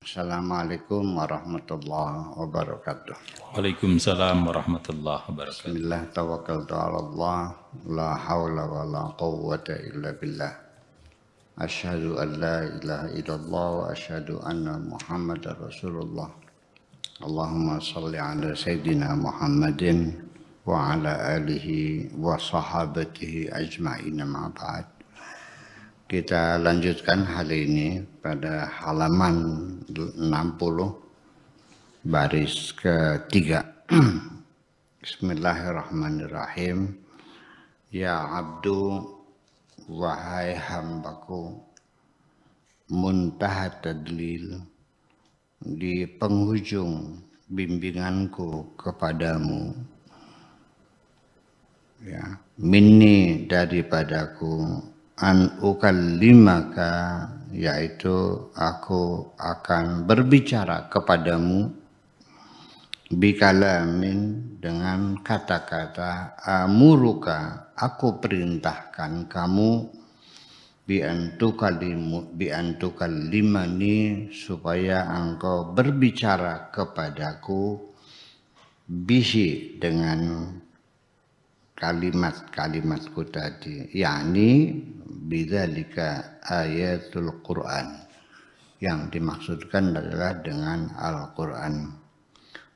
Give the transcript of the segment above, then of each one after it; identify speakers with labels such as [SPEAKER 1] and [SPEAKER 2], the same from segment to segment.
[SPEAKER 1] Assalamualaikum warahmatullahi wabarakatuh.
[SPEAKER 2] Waalaikumsalam warahmatullahi wabarakatuh.
[SPEAKER 1] Bismillah tawakkaltu ala Allah, la hawla wa la quwwata illa billah. Asyhadu an la ilaha illallah wa asyhadu anna Muhammadar Rasulullah. Allahumma salli ala sayyidina Muhammadin wa ala alihi wa sahabatihi ajma'in ma ba'd. Kita lanjutkan hari ini pada halaman 60 baris ketiga. Bismillahirrahmanirrahim. Ya abdu, wahai hambaku, muntaha tadlil, di penghujung bimbinganku kepadamu, ya, minni daripadaku, an ukallimaka, yaitu aku akan berbicara kepadamu, bikalamin, dengan kata-kata, amuruka, aku perintahkan kamu, bi antukallimani, supaya engkau berbicara kepadaku, bihi, dengan kalimat-kalimatku tadi, yakni bidzalika ayatul Quran, yang dimaksudkan adalah dengan Al-Quran.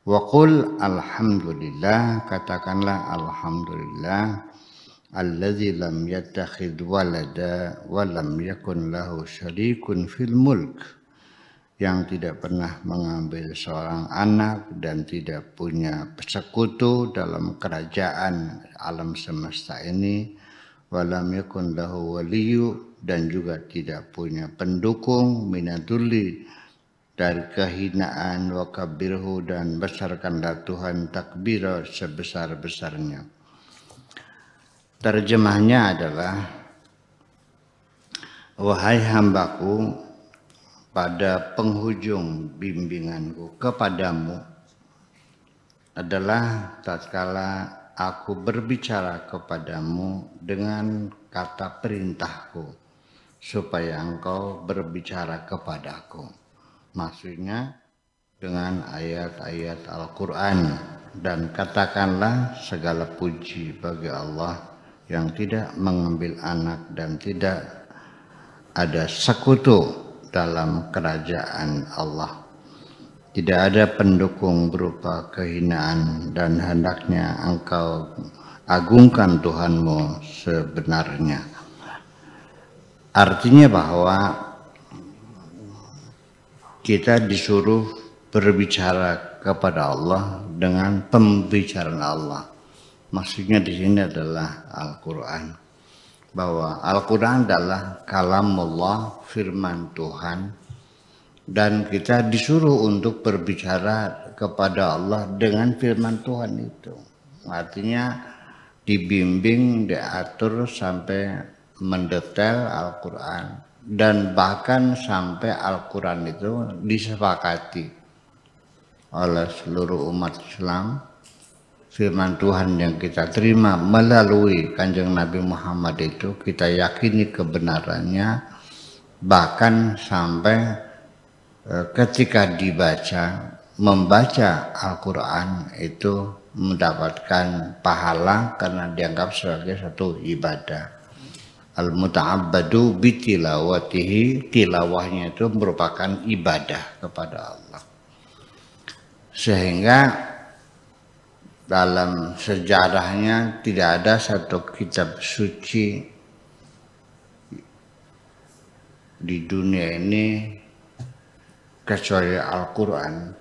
[SPEAKER 1] Wa qul alhamdulillah, katakanlah alhamdulillah, allazi lam yattakhidh walada wa lam yakun lahu syarikun fil mulk, yang tidak pernah mengambil seorang anak dan tidak punya sekutu dalam kerajaan alam semesta ini, walam yakun lahu waliyu, dan juga tidak punya pendukung, minadulli, dari kehinaan, wa kabirhu, dan besarkanlah Tuhan takbira, sebesar-besarnya. Terjemahnya adalah, wahai hambaku, pada penghujung bimbinganku kepadamu adalah tatkala aku berbicara kepadamu dengan kata perintahku, supaya engkau berbicara kepadaku. Maksudnya dengan ayat-ayat Al-Quran. Dan katakanlah segala puji bagi Allah yang tidak mengambil anak dan tidak ada sekutu dalam kerajaan Allah. Tidak ada pendukung berupa kehinaan, dan hendaknya engkau agungkan Tuhanmu sebenarnya. Artinya bahwa kita disuruh berbicara kepada Allah dengan pembicaraan Allah. Maksudnya di sini adalah Al-Quran. Bahwa Al-Quran adalah kalamullah, firman Tuhan, dan kita disuruh untuk berbicara kepada Allah dengan firman Tuhan itu. Artinya dibimbing, diatur sampai mendetail Al-Quran, dan bahkan sampai Al-Quran itu disepakati oleh seluruh umat Islam. Firman Tuhan yang kita terima melalui Kanjeng Nabi Muhammad itu kita yakini kebenarannya, bahkan sampai ketika membaca Al-Quran itu mendapatkan pahala karena dianggap sebagai satu ibadah. Al-muta'abbadu bitilawatihi, tilawahnya itu merupakan ibadah kepada Allah. Sehingga dalam sejarahnya tidak ada satu kitab suci di dunia ini kecuali Al-Quran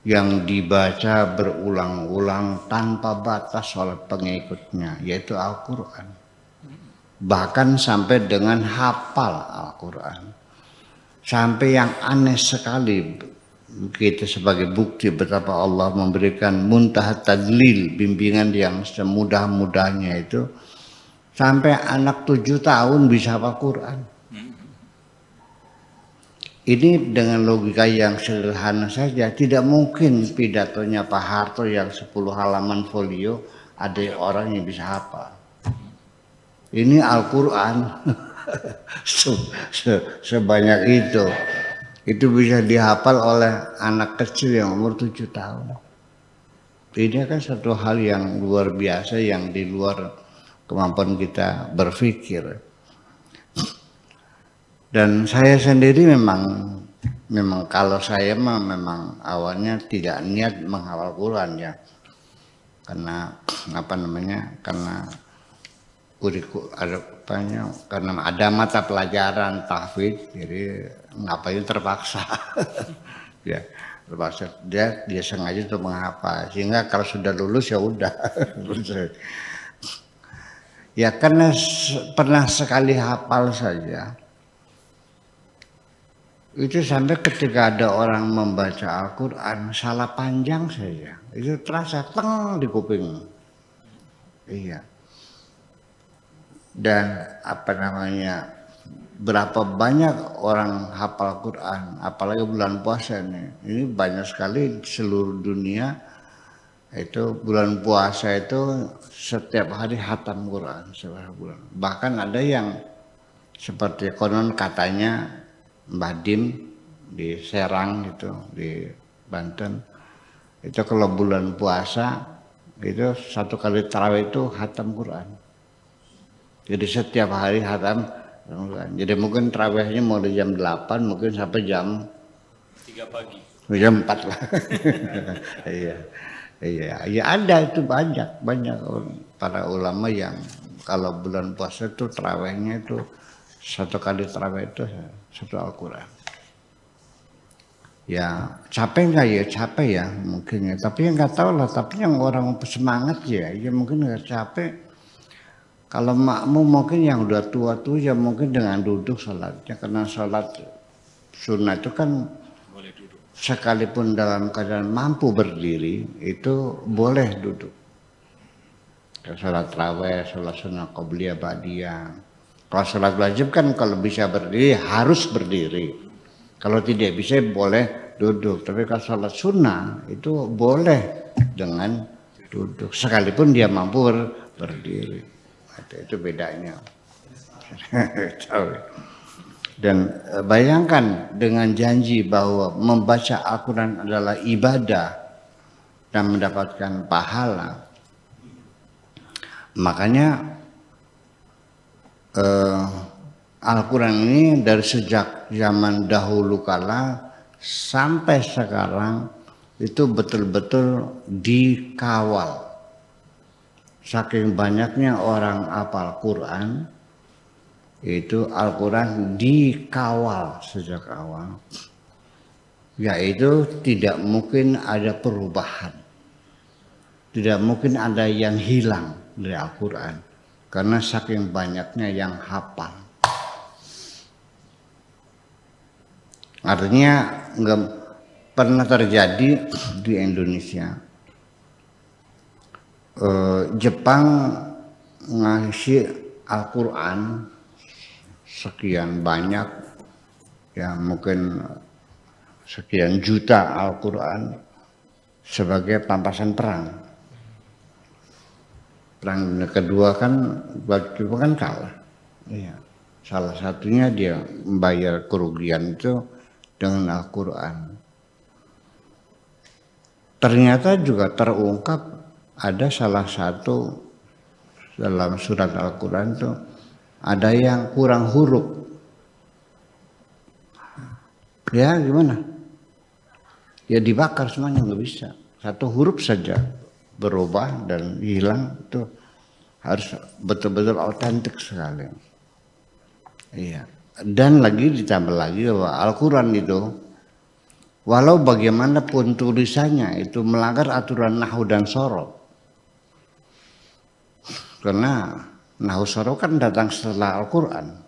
[SPEAKER 1] yang dibaca berulang-ulang tanpa batas oleh pengikutnya, yaitu Al-Quran. Bahkan sampai dengan hafal Al-Quran. Sampai yang aneh sekali, kita sebagai bukti betapa Allah memberikan muntaha tadlil, bimbingan yang semudah-mudahnya itu, sampai anak 7 tahun bisa hafal Quran. Ini dengan logika yang sederhana saja, tidak mungkin pidatonya Pak Harto yang 10 halaman folio ada orang yang bisa hafal. Ini Al-Quran sebanyak itu. itu bisa dihafal oleh anak kecil yang umur 7 tahun. Ini kan satu hal yang luar biasa yang di luar kemampuan kita berpikir. Dan saya sendiri memang kalau saya memang awalnya tidak niat menghafal Quran ya. Karena karena karena ada mata pelajaran tahfidz, jadi ngapain terpaksa. Ya, terpaksa dia sengaja untuk menghafal, sehingga kalau sudah lulus ya udah. Ya karena pernah sekali hafal saja. Itu sampai ketika ada orang membaca Al-Quran salah panjang saja, itu terasa teng di kuping. Iya. Dan berapa banyak orang hafal Quran, apalagi bulan puasa ini banyak sekali di seluruh dunia. Itu bulan puasa itu setiap hari khatam Quran setiap bulan. Bahkan ada yang seperti konon katanya Mbah Dim di Serang gitu, di Banten, itu kalau bulan puasa itu satu kali tarawih itu khatam Quran. Jadi setiap hari khatam Quran. Jadi mungkin tarawihnya mulai jam 8 mungkin sampai jam
[SPEAKER 2] 3 pagi.
[SPEAKER 1] Jam 4 lah. Iya, ada itu banyak para ulama yang kalau bulan puasa itu tarawihnya itu satu kali tarawih itu satu Al-Quran. Ya capek nggak ya? Capek ya mungkin ya. Tapi nggak tahu lah. Tapi yang orang semangat ya mungkin nggak capek. Kalau makmum mungkin yang udah tua tuh ya mungkin dengan duduk sholatnya. Karena sholat sunnah itu kan boleh duduk. Sekalipun dalam keadaan mampu berdiri itu boleh duduk. Sholat tarawih, sholat sunnah qobliyah ba'diyah. Kalau sholat wajib kan kalau bisa berdiri harus berdiri. Kalau tidak bisa boleh duduk. Tapi kalau sholat sunnah itu boleh dengan duduk. Sekalipun dia mampu berdiri. Itu bedanya. Dan bayangkan dengan janji bahwa membaca Al-Quran adalah ibadah dan mendapatkan pahala. Makanya Al-Quran ini dari sejak zaman dahulu kala sampai sekarang itu betul-betul dikawal. Saking banyaknya orang hafal Quran, itu Al-Quran dikawal sejak awal. Yaitu tidak mungkin ada perubahan. Tidak mungkin ada yang hilang dari Al-Quran. Karena saking banyaknya yang hafal. Artinya nggak pernah terjadi di Indonesia. Jepang ngasih Al-Quran sekian banyak, ya mungkin sekian juta Al-Quran sebagai pampasan perang. Perang Dunia Kedua kan Jepang kan kalah. Iya. Salah satunya dia membayar kerugian itu dengan Al-Quran. Ternyata juga terungkap ada salah satu dalam surat Al-Quran itu ada yang kurang huruf. Ya gimana? Ya dibakar semuanya, nggak bisa. Satu huruf saja berubah dan hilang, itu harus betul-betul autentik sekali. Iya. Dan lagi ditambah lagi bahwa Al-Quran itu walau bagaimanapun tulisannya itu melanggar aturan nahwu dan sorof. Karena nahwu sorof kan datang setelah Al-Quran.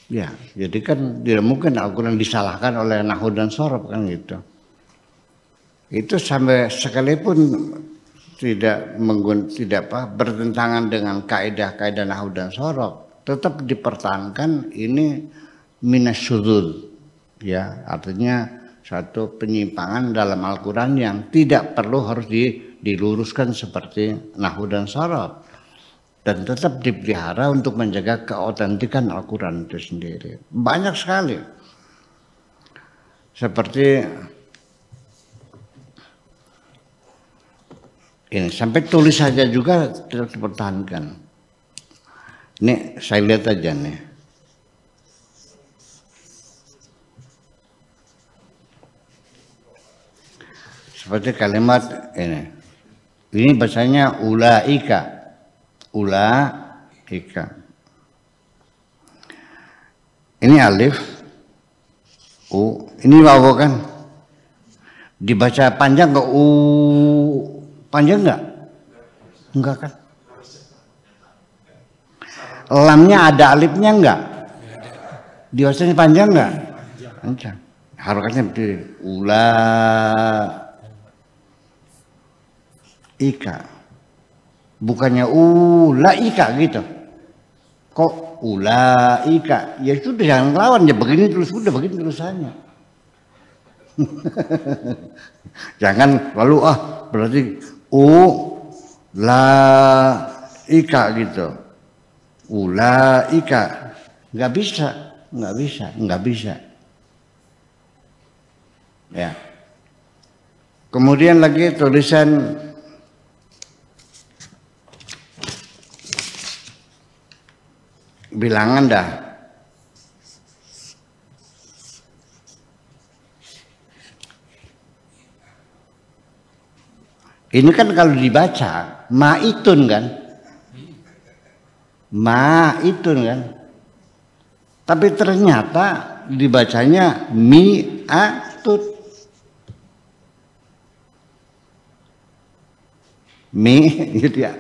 [SPEAKER 1] Ya, jadi kan tidak mungkin Al-Quran disalahkan oleh nahwu dan sorof kan gitu. Itu sampai sekalipun tidak bertentangan dengan kaidah-kaidah nahwu dan sorof, tetap dipertahankan ini minasyudzul, ya artinya satu penyimpangan dalam Al-Quran yang tidak perlu harus diluruskan seperti nahwu dan sorof, dan tetap dipelihara untuk menjaga keautentikan Al-Quran itu sendiri. Banyak sekali Seperti ini, sampai tulis saja juga tidak dipertahankan. Ini saya lihat aja nih. Seperti kalimat ini. Ini bahasanya ulaika. Ulaika. Ini alif. Ini wawu kan? Dibaca panjang nggak? Panjang nggak? Enggak kan? Lamnya ada alifnya enggak? Dibacanya panjang enggak? Panjang. Harokatnya berdiri. Ulaika. Bukannya ulaika gitu. Kok ulaika? Ya sudah jangan lawan, ya begini terus, udah begini tulisannya. Jangan lalu berarti ulaika gitu. Ulaika. Nggak bisa. Ya. Kemudian lagi tulisan bilangan dah. Ini kan kalau dibaca ma'itun kan? Ma'itun kan? Tapi ternyata dibacanya mi'atun. Gitu ya.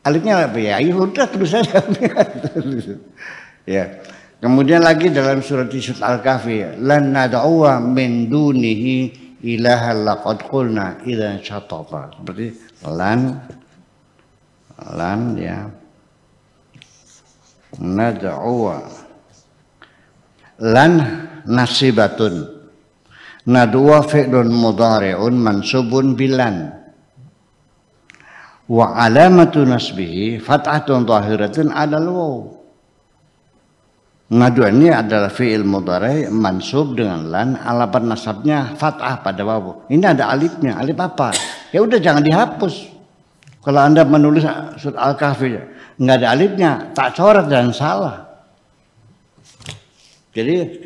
[SPEAKER 1] Alifnya apa ya? Ya udah terus saja. Ya. Kemudian lagi dalam surat Al-Kahfi, lan nad'uwa min dunihi ilaha laqad qulna idzan syatata. Seperti lan ya. Nad'uwa. Lan nasibatun. Nad'uwa fi'lun mudhari'un mansubun bilan. Wa alamatu nasbihi fathatun zahiratun 'alal waw. Ngadu ini adalah fi'il mudhari mansub dengan lan, alamat nasabnya fathah pada waw. Ini ada alifnya, alif apa? Ya udah jangan dihapus. Kalau Anda menulis surat Al-Kahfi enggak ada alifnya, tak coret dan salah. Jadi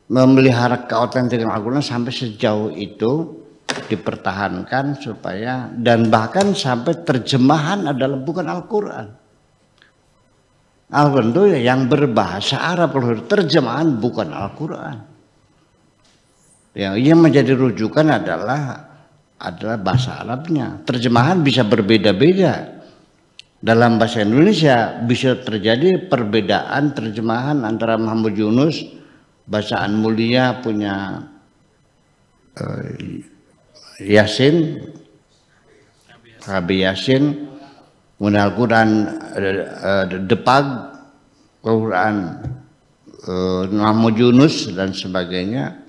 [SPEAKER 1] memelihara keautentikan Al-Qur'an sampai sejauh itu dipertahankan supaya, dan bahkan sampai terjemahan adalah bukan Al-Quran. Al-Quran itu yang berbahasa Arab, terjemahan bukan Al-Quran. Yang menjadi rujukan adalah bahasa Arabnya. Terjemahan bisa berbeda-beda. Dalam bahasa Indonesia bisa terjadi perbedaan terjemahan antara Muhammad Yunus, bacaan mulia punya Yasin, Nabi Yasin, Al-Quran Depag, Al-Quran Muhammad Yunus dan sebagainya,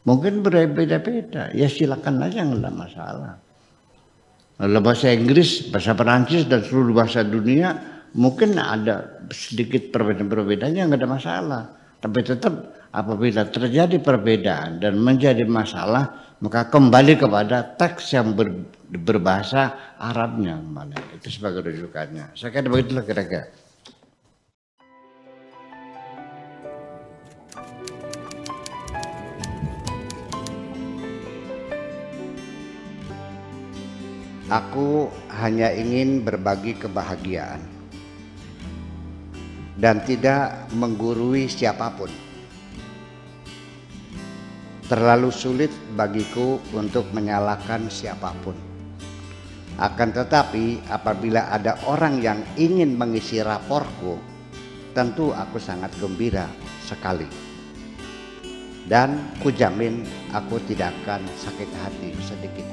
[SPEAKER 1] mungkin berbeda-beda. Ya silakan aja, nggak masalah. Kalau bahasa Inggris, bahasa Perancis dan seluruh bahasa dunia mungkin ada sedikit perbedaannya, nggak ada masalah. Tapi tetap apabila terjadi perbedaan dan menjadi masalah, maka kembali kepada teks yang berbahasa Arabnya, itu sebagai rujukannya. Saya kira begitulah kira-kira. Aku hanya ingin berbagi kebahagiaan dan tidak menggurui siapapun. Terlalu sulit bagiku untuk menyalahkan siapapun. Akan tetapi apabila ada orang yang ingin mengisi raporku, tentu aku sangat gembira sekali. Dan kujamin aku tidak akan sakit hati sedikit.